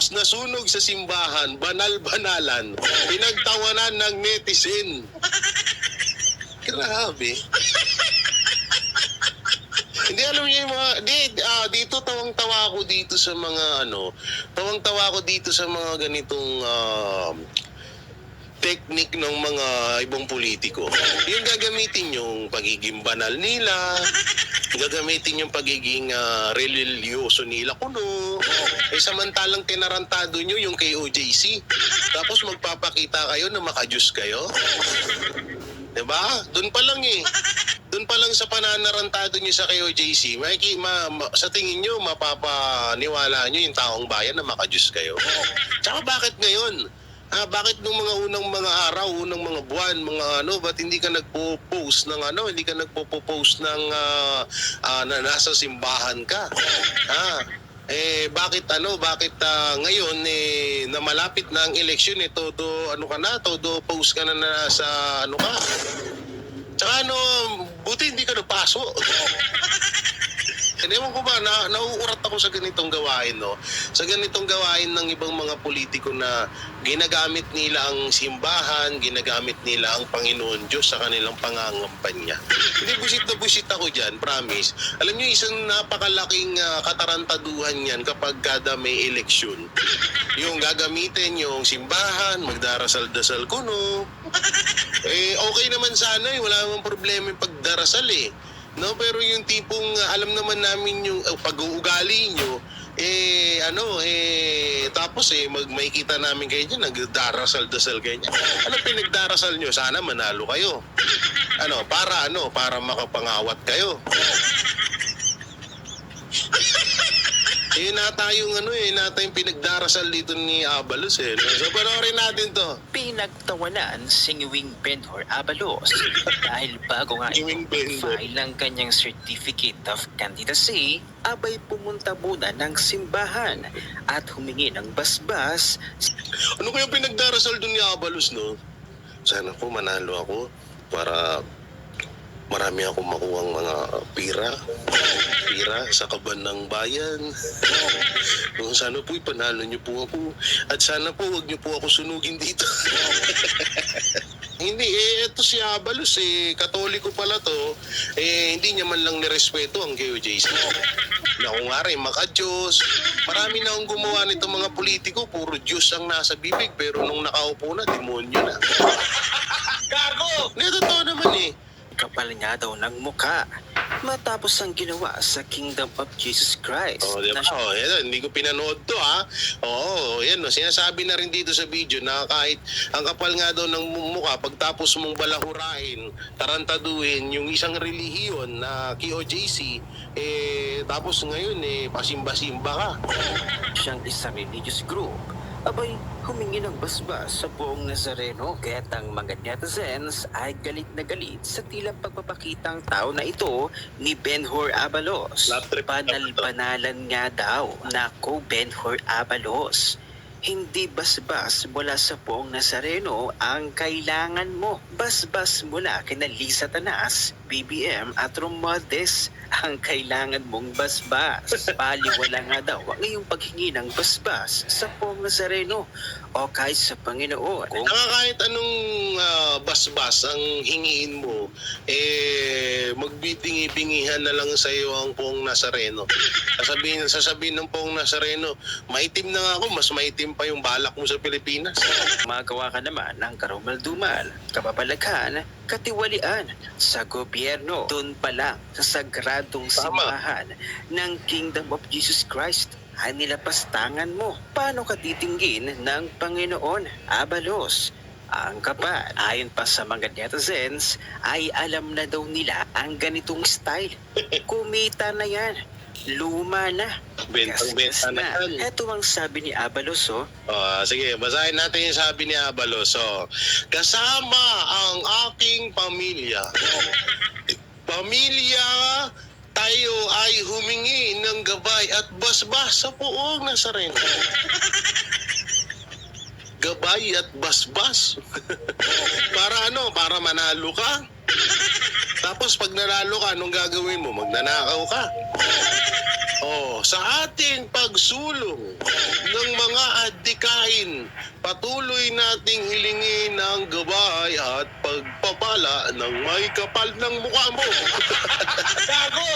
Tapos nasunog sa simbahan, banal-banalan, pinagtawanan ng netizen. Grabe. Hindi, alam niyo yung mga, dito tawang-tawa ako dito sa mga tawang-tawa ako dito sa mga ganitong technique ng mga ibang politiko. Yung gagamitin yung pagiging banal nila, gagamitin yung pagiging religyoso nila kuno. Samantalang tinarantado nyo yung kay OJC. Tapos magpapakita kayo na makajus kayo. Diba? Doon pa lang Doon pa lang sa pananarantado nyo sa kay OJC, sa tingin nyo, mapapaniwala nyo yung taong bayan na makajus kayo. Tsaka bakit ngayon? Bakit nung mga unang mga araw, unang mga buwan, ba't hindi ka nagpo-post ng hindi ka nagpo-post ng na nasa simbahan ka? Bakit ngayon na malapit na ang eleksyon todo post ka na nasa ka? Tsaka buti hindi ka nagpaso. Ewan ko ba, nauurat ako sa ganitong gawain, no? Sa ganitong gawain ng ibang mga politiko na ginagamit nila ang simbahan, ginagamit nila ang Panginoon Diyos sa kanilang pangangampanya. Hindi, busit na busit ako dyan, promise. Alam niyo, isang napakalaking katarantaduhan yan kapag kada may eleksyon. Yung gagamitin yung simbahan, magdarasal-dasal kuno. Okay naman sana, wala namang problema yung pagdarasal No, pero yung tipong alam naman namin yung pag-uugali nyo, tapos makikita namin kayo dyan, nagdarasal-dasal kayo dyan. Ano pinagdarasal nyo? Sana manalo kayo. Para makapangawat kayo. Nata yung pinagdarasal dito ni Abalos So, panoorin natin to. Pinagtawanan si Ngwing Benhur Abalos dahil bago nga file ang kanyang Certificate of Candidacy, abay pumunta muna ng simbahan at humingi ng basbas. Ano kaya pinagdarasal dun ni Abalos, no? Sana po manalo ako para marami akong makuhang mga pira sa kaban ng bayan. Sana po ipanalo niyo po ako. At sana po wag niyo po ako sunugin dito. Hindi, ito si Abalos, Katoliko pala to. Hindi niya man lang nirespeto ang KOJC. Na kung nga rin, maka-Diyos. Marami na akong gumawa nito mga politiko, puro Diyos ang nasa bibig. Pero nung nakaupo na, demonyo na. Gago! Totoo naman Kapal nga daw ng muka matapos ang ginawa sa Kingdom of Jesus Christ. Hindi ko pinanood to sinasabi na rin dito sa video na kahit ang kapal nga daw ng mukha pagtapos mong balahurain, tarantaduhin yung isang relihiyon na KOJC, tapos ngayon pasimba-simba ka. Siyang isang religious group, abay humingi ng basbas sa buong Nazareno, kaya't ang mga netizens ay galit na galit sa tila pagpapakitang tao na ito ni Benhur Abalos. Banal-banalan nga daw. Nako, Benhur Abalos, hindi basbas mula sa buong Nazareno ang kailangan mo. Basbas mula kina Lisa Tanas, BBM at Romualdez ang kailangan mong basbas. Baliwala nga daw ang iyong paghingi ng basbas sa buong Nazareno o kahit sa Panginoon. Kahit anong basbas ang hingiin mo, magbibingi-bingihan na lang sa iyo ang Poong Nazareno. Sasabihin ng Poong Nazareno, maitim na nga ako, mas maitim pa yung balak mo sa Pilipinas. Magawa ka naman ng karumal-dumal, kababalaghan, katiwalian sa gobyerno. Doon pa lang sa sagradong simbahan ng Kingdom of Jesus Christ ay nilapastangan mo. Paano ka titinggin ng Panginoon, Abalos? Ang kapal, ayon pa sa mga netizens, ay alam na daw nila ang ganitong style. Kumita na yan. Luma na. Bentang-benta na yan. Ito ang sabi ni Abalos, sige, basahin natin yung sabi ni Abalos. Kasama ang aking pamilya. Pamilya, tayo ay humingi ng gabay at basbas sa Poong Nazareno. Gabay at basbas. Para manalo ka? Tapos pag nanalo ka, anong gagawin mo? Magnanakaw ka? Sa ating pagsulong ng mga adikain, patuloy nating hilingin ang gabay at pagpapala ng may kapal ng mukha mo. Gago!